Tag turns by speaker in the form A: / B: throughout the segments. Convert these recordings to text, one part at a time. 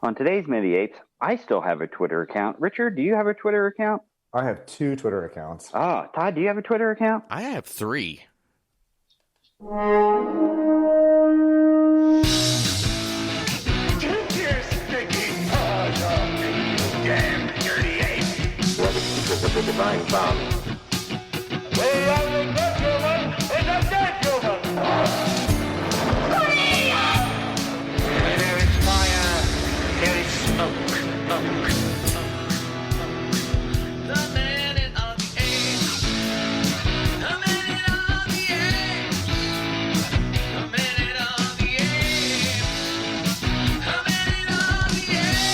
A: On today's Mini Apes, I still have a Twitter account. Richard, do you have a Twitter account?
B: I have 2 Twitter accounts.
A: Todd, do you have a Twitter account?
C: I have 3.
D: Take your stinking paws off me, you damn dirty ape!
E: What is the divine bomb?
D: The only good human is a dead human!
E: Where there is fire, there is smoke.
F: The minute of the apes. The minute of the apes. The minute of the apes. The minute of the apes.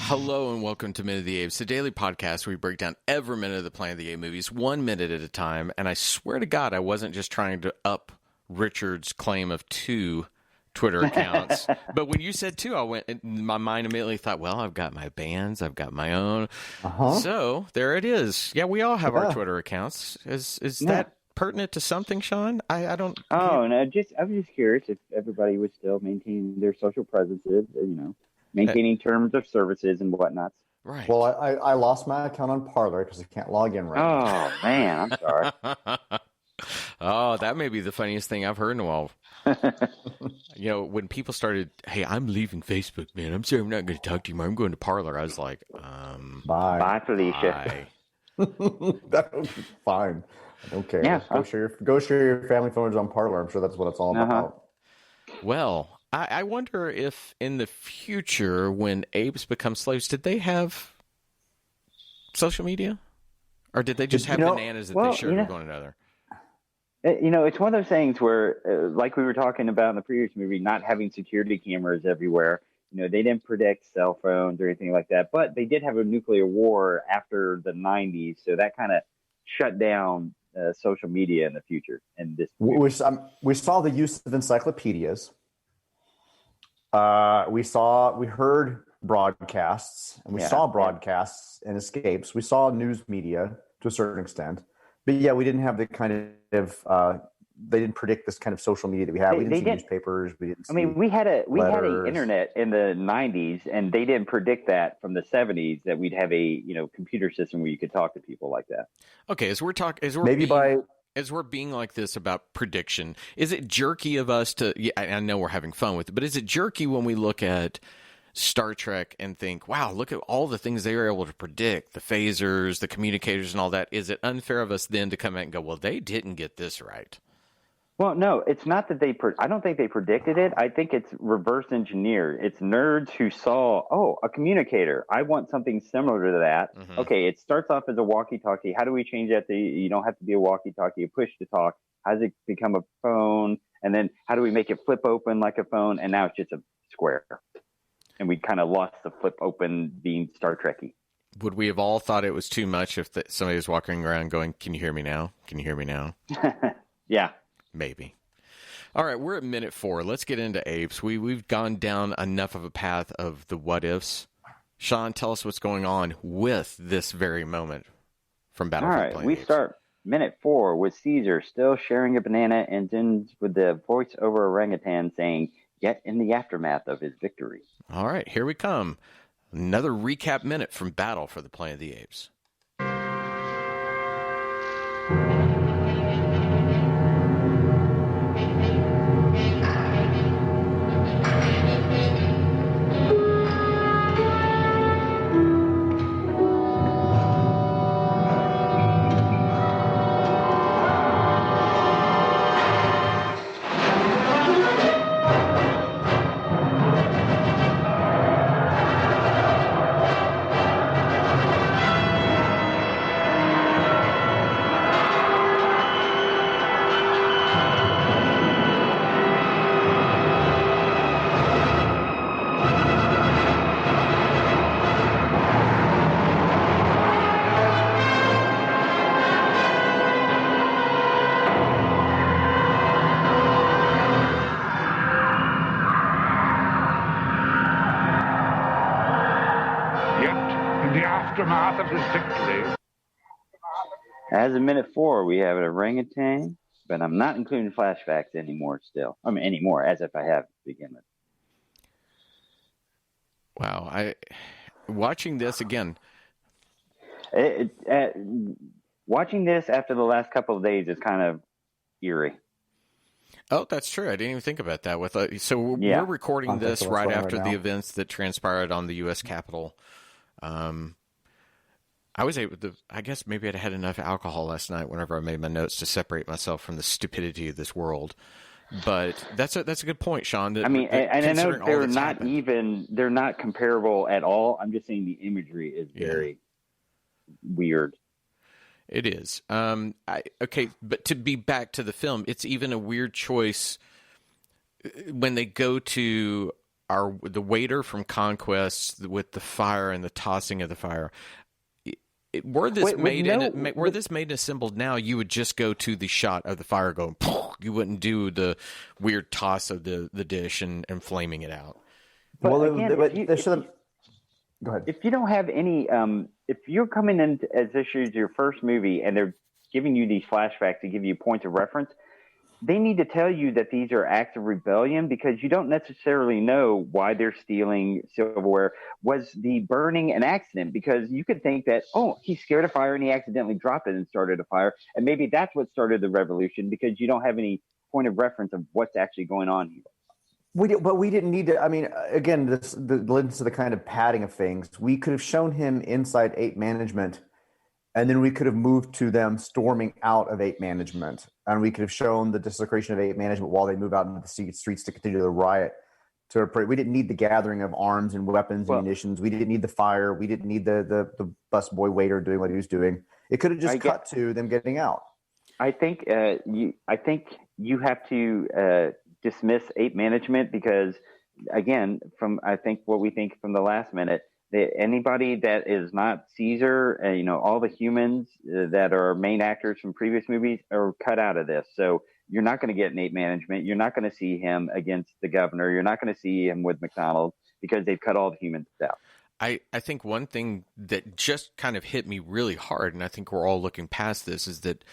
C: Hello and welcome to Minute of the Apes, a daily podcast where we break down every minute of the Planet of the Apes movies, 1 minute at a time. And I swear to God, I wasn't just trying to up Richard's claim of 2 Twitter accounts. But when you said 2, my mind immediately thought, well, I've got my band's, I've got my own. So there it is. Yeah, we all have our Twitter accounts. Is that pertinent to something, Sean? I don't.
A: Oh, no, I was just curious if everybody was still maintaining their social presences, maintaining terms of services and whatnot.
C: Right.
B: Well, I lost my account on Parler because I can't log in right now.
A: Oh, man, I'm sorry.
C: Oh, that may be the funniest thing I've heard in a while. When people started, hey, I'm leaving Facebook, man. I'm sorry, I'm not going to talk to you more. I'm going to Parler. I was like,
B: Bye.
A: Bye, Felicia.
C: bye.
B: That would be fine. I don't care.
A: Yeah.
B: Go share your family photos on Parler. I'm sure that's what it's all about.
C: Well, I wonder if in the future, when apes become slaves, did they have social media? Or did they just have bananas that they shared with one another?
A: It's one of those things where, like we were talking about in the previous movie, not having security cameras everywhere. They didn't predict cell phones or anything like that, but they did have a nuclear war after the 90s, so that kind of shut down social media in the future. And this
B: We saw the use of encyclopedias. We heard broadcasts, and we saw broadcasts and escapes. We saw news media to a certain extent. But yeah, we didn't have the kind of they didn't predict this kind of social media that we have. We didn't see newspapers. We didn't.
A: We had an internet in the 90s, and they didn't predict that from the 70s that we'd have a computer system where you could talk to people like that.
C: Okay, as we're being like this about prediction, is it jerky of us to? Yeah, I know we're having fun with it, but is it jerky when we look at Star Trek and think, wow, look at all the things they were able to predict, the phasers, the communicators and all that. Is it unfair of us then to come out and go, well, they didn't get this right?
A: Well, no, it's not that I don't think they predicted it. I think it's reverse engineered. It's nerds who saw, a communicator. I want something similar to that. Mm-hmm. Okay, it starts off as a walkie-talkie. How do we change that? You don't have to be a walkie-talkie, a push-to-talk. How does it become a phone? And then how do we make it flip open like a phone? And now it's just a square. And we kind of lost the flip open being Star Trek-y.
C: Would we have all thought it was too much if somebody was walking around going, can you hear me now? Can you hear me now?
A: Yeah.
C: Maybe. All right, we're at minute 4. Let's get into apes. We've gone down enough of a path of the what ifs. Sean, tell us what's going on with this very moment from Battlefield.
A: All right, we start minute 4 with Caesar still sharing a banana and ends with the voice-over orangutan saying, "Yet in the aftermath of his victory."
C: All right, here we come. Another recap minute from Battle for the Planet of the Apes.
D: aftermath of his victory.
A: As in minute 4, we have an orangutan but I'm not including flashbacks anymore. Still, I mean anymore, as if I have to begin with.
C: Wow, watching this again.
A: Watching this after the last couple of days is kind of eerie.
C: Oh, that's true. I didn't even think about that. We're recording
B: Context
C: this
B: of what's
C: right
B: going on
C: after
B: right
C: the
B: now.
C: events that transpired on the U.S. Capitol. I was able to, I guess maybe I'd had enough alcohol last night whenever I made my notes to separate myself from the stupidity of this world. But that's a good point, Sean.
A: I mean, and I know
C: they're not
A: they're not comparable at all. I'm just saying the imagery is very weird.
C: It is. Okay, but to be back to the film, it's even a weird choice when they go to the waiter from Conquest with the fire and the tossing of the fire. Were this made and assembled now, you would just go to the shot of the fire going. You wouldn't do the weird toss of the dish and flaming it out.
A: But
B: Well,
A: again,
B: go ahead.
A: if you don't have any, if you're coming in as this is your first movie and they're giving you these flashbacks to give you points of reference, they need to tell you that these are acts of rebellion because you don't necessarily know why they're stealing silverware. Was the burning an accident? Because you could think that, oh, he's scared of fire and he accidentally dropped it and started a fire. And maybe that's what started the revolution because you don't have any point of reference of what's actually going on here.
B: But we didn't need to. I mean, again, this lends to the kind of padding of things. We could have shown him inside Ape management, and then we could have moved to them storming out of Ape management, and we could have shown the desecration of Ape management while they move out into the streets to continue the riot. We didn't need the gathering of arms and weapons and munitions. We didn't need the fire. We didn't need the busboy waiter doing what he was doing. It could have just cut to them getting out.
A: I think you have to dismiss Ape management because, again, from what we think from the last minute, that anybody that is not Caesar, all the humans that are main actors from previous movies are cut out of this. So you're not going to get an Ape management. You're not going to see him against the governor. You're not going to see him with McDonald because they've cut all the humans out.
C: I think one thing that just kind of hit me really hard, and I think we're all looking past this, is that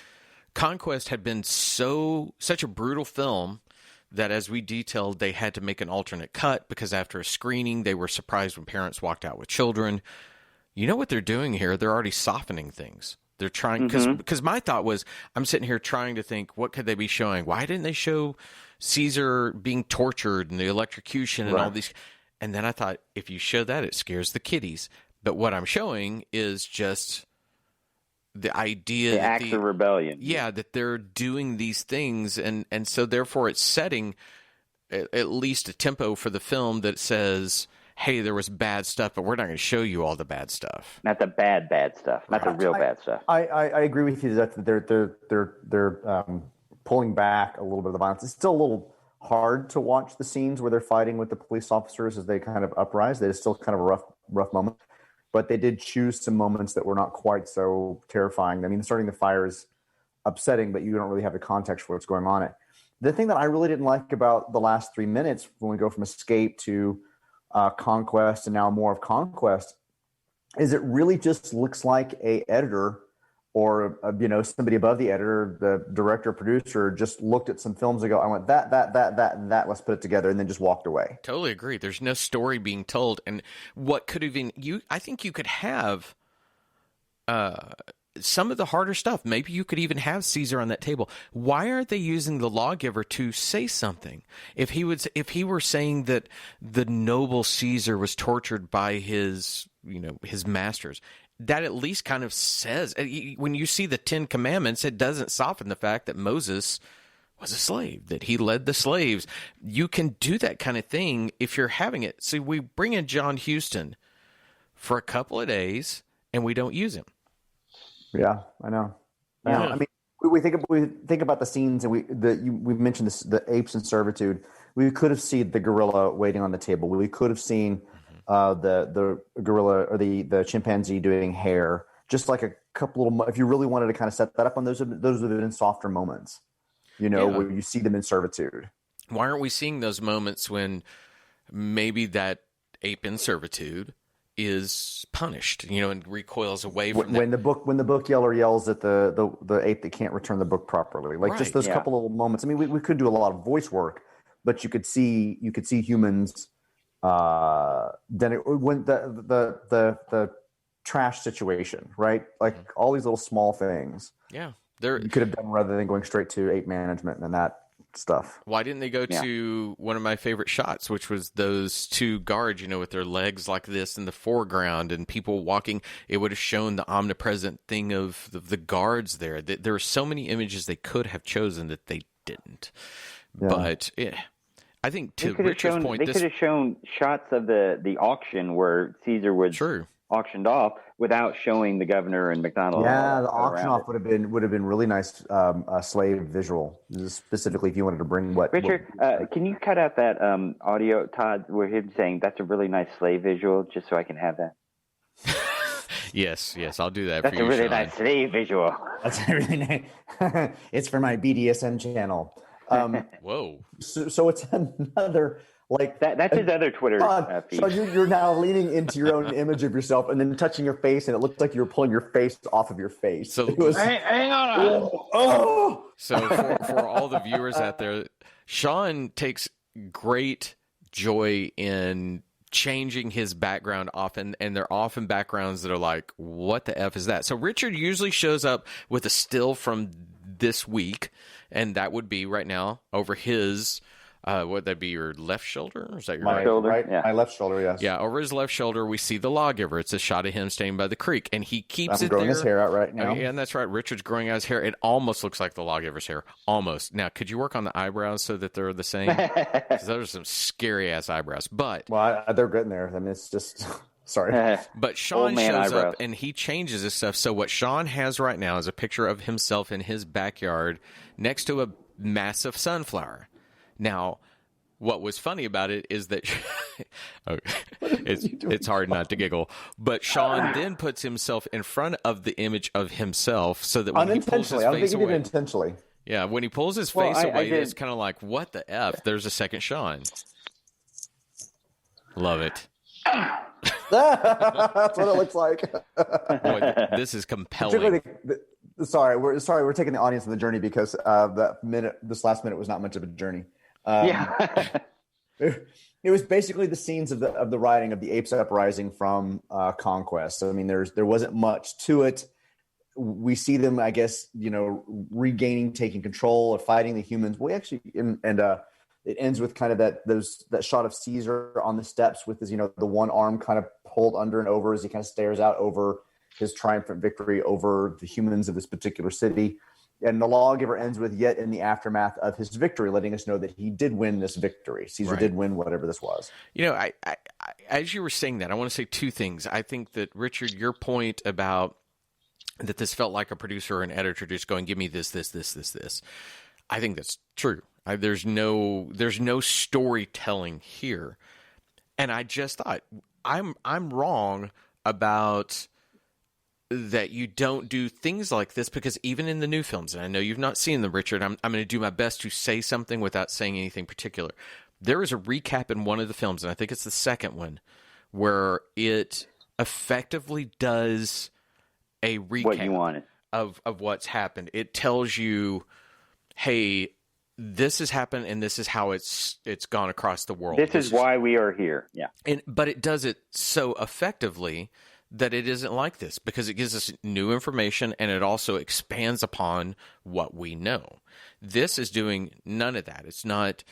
C: Conquest had been such a brutal film that, as we detailed, they had to make an alternate cut because after a screening, they were surprised when parents walked out with children. You know what they're doing here? They're already softening things. They're trying, because my thought was, I'm sitting here trying to think, what could they be showing? Why didn't they show Caesar being tortured and the electrocution and all these? And then I thought, if you show that, it scares the kiddies. But what I'm showing is just the idea
A: the acts of rebellion.
C: Yeah, that they're doing these things, and so therefore it's setting at least a tempo for the film that says, hey, there was bad stuff, but we're not going to show you all the bad stuff.
A: Not the bad stuff, not the real bad stuff.
B: I agree with you that they're pulling back a little bit of the violence. It's still a little hard to watch the scenes where they're fighting with the police officers as they kind of uprise. It's still kind of a rough moment. But they did choose some moments that were not quite so terrifying. I mean, starting the fire is upsetting, but you don't really have the context for what's going on. The thing that I really didn't like about the last 3 minutes, when we go from Escape to Conquest and now more of Conquest, is it really just looks like a editor or somebody above the editor, the director, producer, just looked at some films and go, I went that, let's put it together, and then just walked away.
C: Totally agree. There's no story being told. And what could have I think you could have some of the harder stuff. Maybe you could even have Caesar on that table. Why aren't they using the lawgiver to say something? If he were saying that the noble Caesar was tortured by his masters, that at least kind of says, when you see the 10 Commandments, it doesn't soften the fact that Moses was a slave, that he led the slaves. You can do that kind of thing if you're having it. See, we bring in John Huston for a couple of days and we don't use him.
B: Yeah, I know.
C: Yeah.
B: I mean, we think about the scenes, and we mentioned this, the apes in servitude. We could have seen the gorilla waiting on the table. We could have seen the gorilla or the chimpanzee doing hair. Just like a couple little. If you really wanted to kind of set that up on those would have been softer moments. Where you see them in servitude.
C: Why aren't we seeing those moments when maybe that ape in servitude is punished, and recoils away from
B: when the book yeller yells at the ape that can't return the book properly, like just those couple little moments. I mean, we could do a lot of voice work, but you could see humans. Then when the trash situation, right? Like all these little small things.
C: Yeah,
B: you could have done rather than going straight to ape management and that stuff.
C: Why didn't they go to one of my favorite shots, which was those two guards, with their legs like this in the foreground and people walking? It would have shown the omnipresent thing of the guards there. There are so many images they could have chosen that they didn't. Yeah. But I think to Richard's point,
A: they could have shown shots of the auction where Caesar was auctioned off without showing the governor and McDonald.
B: Yeah, the auction off would have been really nice slave visual, specifically if you wanted to bring what.
A: Richard, can you cut out that audio, Todd, where him saying that's a really nice slave visual, just so I can have that?
C: Yes, I'll do that.
A: That's
C: for you,
A: a really
C: Sean.
A: nice slave visual.
B: That's really nice. It's for my BDSM channel.
C: Whoa!
B: So it's another. Like
A: that's his other Twitter feed.
B: So you're now leaning into your own image of yourself and then touching your face, and it looked like you were pulling your face off of your face.
C: So
B: it was,
A: hang on.
C: So for all the viewers out there, Sean takes great joy in changing his background often, and they're often backgrounds that are like, what the F is that? So Richard usually shows up with a still from this week, and that would be right now over his... would that be your left shoulder? Or is that your right
A: shoulder?
B: Right,
A: yeah.
B: My left shoulder, yes.
C: Yeah, over his left shoulder, we see the lawgiver. It's a shot of him standing by the creek, and he keeps it
B: growing
C: there.
B: His hair out right now.
C: Yeah, and that's right. Richard's growing out his hair. It almost looks like the lawgiver's hair. Almost. Now, could you work on the eyebrows so that they're the same? Because those are some scary-ass eyebrows. But
B: they're getting there. I mean, it's just... Sorry.
C: But Sean shows
A: eyebrows.
C: up, and he changes his stuff. So what Sean has right now is a picture of himself in his backyard next to a massive sunflower. Now... what was funny about it is that it's hard not to giggle, but Sean then puts himself in front of the image of himself so that when he pulls his face away,
B: intentionally.
C: Yeah, when he pulls his face away, it's kind of like, what the F? There's a second Sean. Love it.
B: That's what it looks like.
C: Boy, this is compelling.
B: We're taking the audience on the journey because this last minute was not much of a journey. It was basically the scenes of the rioting of the Apes uprising from Conquest. So, I mean, there wasn't much to it. We see them, I guess, regaining, taking control, or fighting the humans. We actually, it ends with kind of that shot of Caesar on the steps with his, the one arm kind of pulled under and over as he kind of stares out over his triumphant victory over the humans of this particular city. And the lawgiver ends with, yet in the aftermath of his victory, letting us know that he did win this victory. Caesar did win whatever this was.
C: I as you were saying that, I want to say two things. I think that, Richard, your point about that this felt like a producer or an editor just going, give me this. I think that's true. There's no storytelling here. And I just thought, I'm wrong about... that you don't do things like this, because even in the new films, and I know you've not seen them, Richard, I'm going to do my best to say something without saying anything particular. There is a recap in one of the films, and I think it's the second one, where it effectively does a recap
A: what you wanted.
C: of what's happened. It tells you, hey, this has happened, and this is how it's gone across the world.
A: This is why we are here. Yeah.
C: But it does it so effectively that it isn't like this, because it gives us new information, and it also expands upon what we know. This is doing none of that. It's not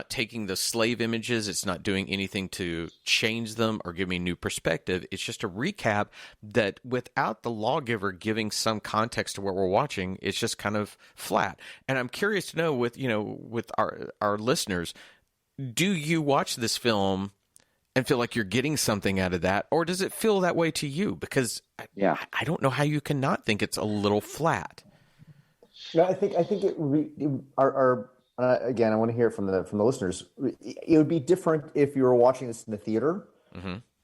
C: taking the slave images. It's not doing anything to change them or give me new perspective. It's just a recap that, without the lawgiver giving some context to what we're watching, it's just kind of flat. And I'm curious to know, with our listeners, do you watch this film and feel like you're getting something out of that, or does it feel that way to you? Because I don't know how you can not think it's a little flat.
B: No, I think again, I want to hear it from the listeners. It would be different if you were watching this in the theater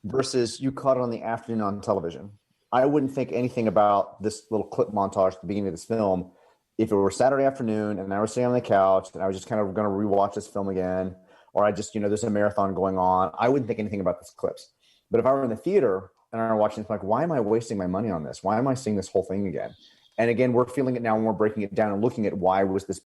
B: versus you caught it on the afternoon on television. I wouldn't think anything about this little clip montage at the beginning of this film if it were Saturday afternoon and I was sitting on the couch and I was just kind of going to rewatch this film again. Or I just, there's a marathon going on. I wouldn't think anything about these clips. But if I were in the theater and I were watching this, like, why am I wasting my money on this? Why am I seeing this whole thing again? And again, we're feeling it now when we're breaking it down and looking at why was this